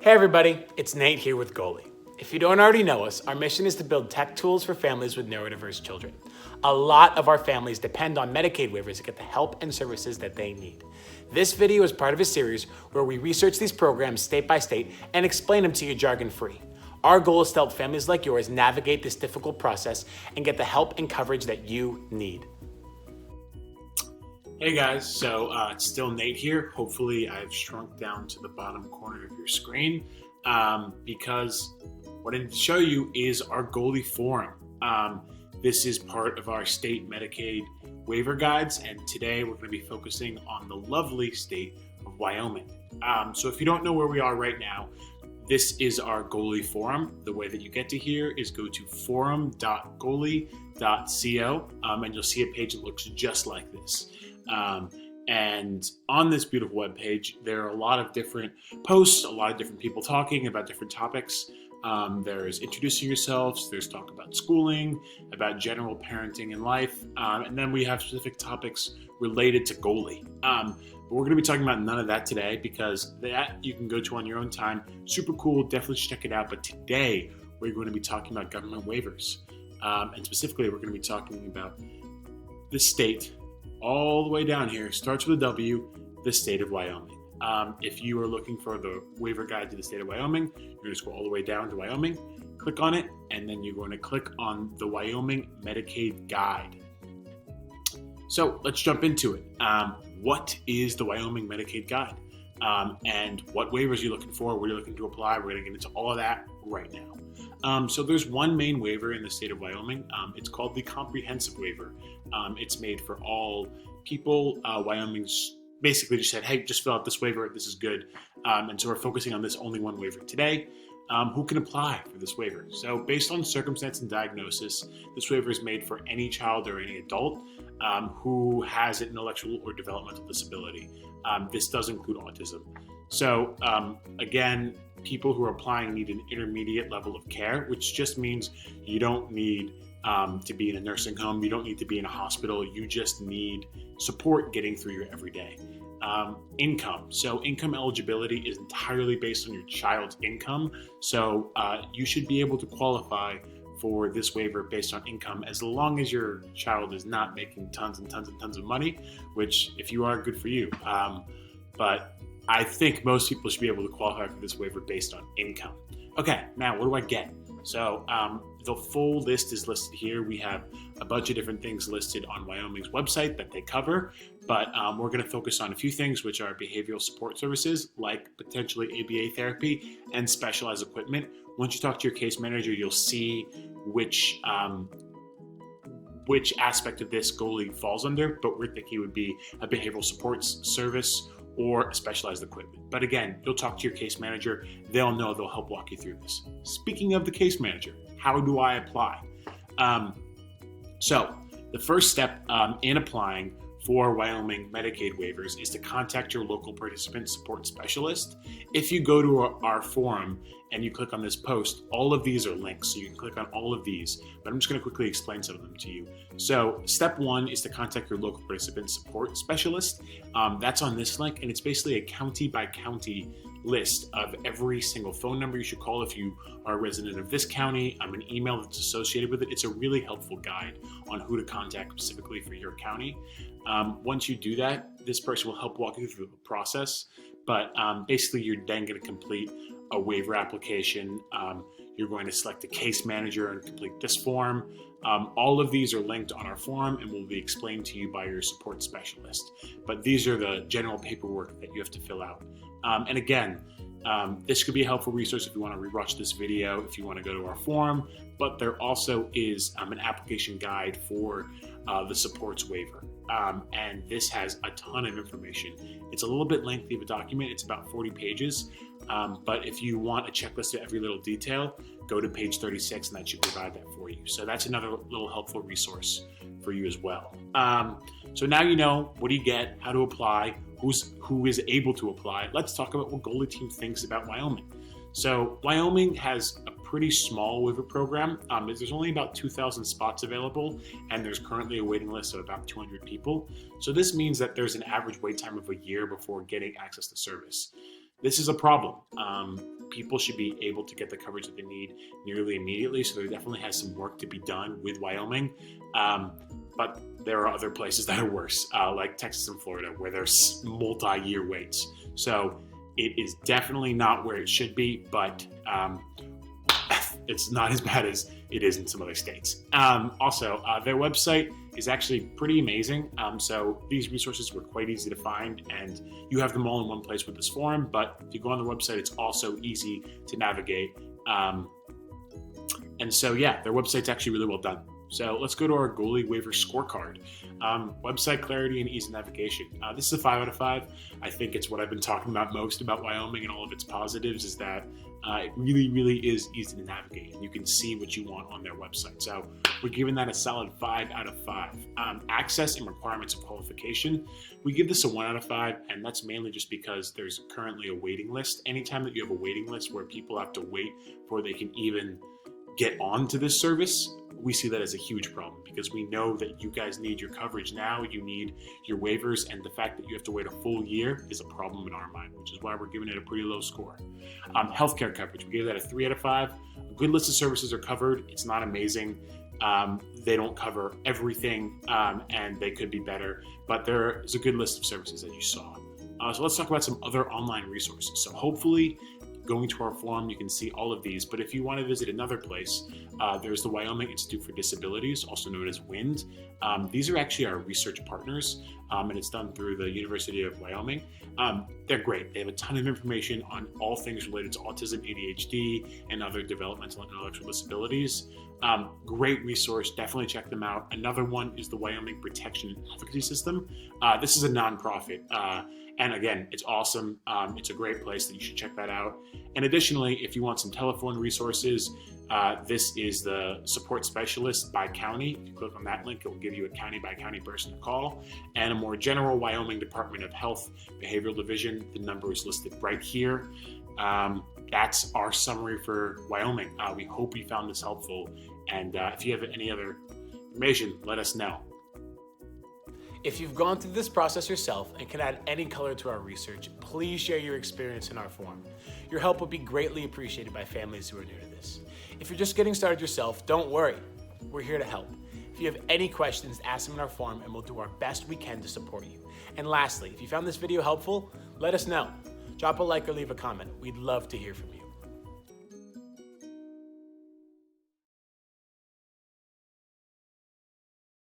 Hey everybody, it's Nate here with Goalie. If you don't already know us, our mission is to build tech tools for families with neurodiverse children. A lot of our families depend on Medicaid waivers to get the help and services that they need. This video is part of a series where we research these programs state by state and explain them to you jargon-free. Our goal is to help families like yours navigate this difficult process and get the help and coverage that you need. Hey guys, so it's still Nate here. Hopefully I've shrunk down to the bottom corner of your screen because what I need to show you is our Goalie Forum. This is part of our state Medicaid waiver guides, and today we're going to be focusing on the lovely state of Wyoming. So if you don't know where we are right now, this is our Goalie Forum. The way that you get to here is go to forum.goalie.co and you'll see a page that looks just like this. And on this beautiful webpage, there are a lot of different posts, a lot of different people talking about different topics. There's introducing yourselves, there's talk about schooling, about general parenting and life, and then we have specific topics related to Goalie. But we're going to be talking about none of that today because that you can go to on your own time. Super cool, definitely check it out. But today we're going to be talking about government waivers. And specifically, we're going to be talking about the state all the way down here, starts with a W, the state of Wyoming. If you are looking for the waiver guide to the state of Wyoming, you're going to scroll all the way down to Wyoming, click on it, and then you're going to click on the Wyoming Medicaid Guide. So let's jump into it. What is the Wyoming Medicaid Guide? And what waivers are you looking for? What are you looking to apply? We're going to get into all of that right now. So there's one main waiver in the state of Wyoming. It's called the Comprehensive Waiver. It's made for all people. Wyoming's basically just said, hey, just fill out this waiver. This is good. And so we're focusing on this only one waiver today. Who can apply for this waiver? So based on circumstance and diagnosis, this waiver is made for any child or any adult who has an intellectual or developmental disability. This does include autism. So again, people who are applying need an intermediate level of care, which just means you don't need to be in a nursing home. You don't need to be in a hospital. You just need support getting through your everyday. Income. So income eligibility is entirely based on your child's income. So you should be able to qualify for this waiver based on income as long as your child is not making tons and tons and tons of money, which if you are, good for you. But I think most people should be able to qualify for this waiver based on income. Okay, now what do I get? So the full list is listed here. We have a bunch of different things listed on Wyoming's website that they cover, but we're going to focus on a few things, which are behavioral support services like potentially ABA therapy and specialized equipment. Once you talk to your case manager, you'll see which aspect of this Goalie falls under, but we're thinking it would be a behavioral support service or a specialized equipment. But again, you'll talk to your case manager. They'll know, they'll help walk you through this. Speaking of the case manager, how do I apply? So the first step in applying for Wyoming Medicaid waivers is to contact your local participant support specialist. If you go to our forum and you click on this post, all of these are links, so you can click on all of these, but I'm just going to quickly explain some of them to you. So step one is to contact your local participant support specialist. That's on this link, and it's basically a county by county list of every single phone number you should call if you are a resident of this county, an email that's associated with it. It's a really helpful guide on who to contact specifically for your county. Once you do that, this person will help walk you through the process, but basically you're then going to complete a waiver application. You're going to select a case manager and complete this form. All of these are linked on our forum and will be explained to you by your support specialist. But these are the general paperwork that you have to fill out. And again, this could be a helpful resource if you want to rewatch this video, if you want to go to our forum, but there also is an application guide for the supports waiver. And this has a ton of information. It's a little bit lengthy of a document. It's about 40 pages. But if you want a checklist of every little detail, go to page 36 and that should provide that for you. So that's another little helpful resource for you as well. So now you know what do you get, how to apply, who is able to apply. Let's talk about what Goalie Team thinks about Wyoming. So Wyoming has a pretty small waiver program. There's only about 2,000 spots available, and there's currently a waiting list of about 200 people. So this means that there's an average wait time of a year before getting access to service. this is a problem. People should be able to get the coverage that they need nearly immediately. So there definitely has some work to be done with Wyoming. But there are other places that are worse, like Texas and Florida, where there's multi-year waits. So it is definitely not where it should be, but it's not as bad as it is in some other states. Also, their website is actually pretty amazing. So these resources were quite easy to find, and you have them all in one place with this forum. But if you go on the website, it's also easy to navigate. And so, yeah, their website's actually really well done. So let's go to our goalie waiver scorecard. Website clarity and ease of navigation. This is a 5 out of 5. I think it's what I've been talking about most about Wyoming and all of its positives is that it really, really is easy to navigate, and you can see what you want on their website. So we're giving that a solid 5 out of 5. Access and requirements of qualification. We give this a 1 out of 5, and that's mainly just because there's currently a waiting list. Anytime that you have a waiting list where people have to wait before they can even get onto this service, we see that as a huge problem because we know that you guys need your coverage now, you need your waivers, and the fact that you have to wait a full year is a problem in our mind, which is why we're giving it a pretty low score. Healthcare coverage, we gave that a 3 out of 5. A good list of services are covered. It's not amazing. They don't cover everything, and they could be better, but there is a good list of services that you saw. So let's talk about some other online resources. So hopefully, going to our forum, you can see all of these. But if you want to visit another place, there's the Wyoming Institute for Disabilities, also known as WIND. These are actually our research partners, and it's done through the University of Wyoming. They're great. They have a ton of information on all things related to autism, ADHD, and other developmental and intellectual disabilities. Great resource. Definitely check them out. Another one is the Wyoming Protection and Advocacy System. This is a nonprofit. And again, it's awesome. It's a great place that you should check that out. And additionally, if you want some telephone resources, this is the support specialist by county. If you click on that link, it will give you a county by county person to call. And a more general Wyoming Department of Health Behavioral Division. The number is listed right here. That's our summary for Wyoming. We hope you found this helpful. And if you have any other information, let us know. If you've gone through this process yourself and can add any color to our research, please share your experience in our forum. Your help would be greatly appreciated by families who are new to this. If you're just getting started yourself, don't worry. We're here to help. If you have any questions, ask them in our forum and we'll do our best we can to support you. And lastly, if you found this video helpful, let us know. Drop a like or leave a comment. We'd love to hear from you.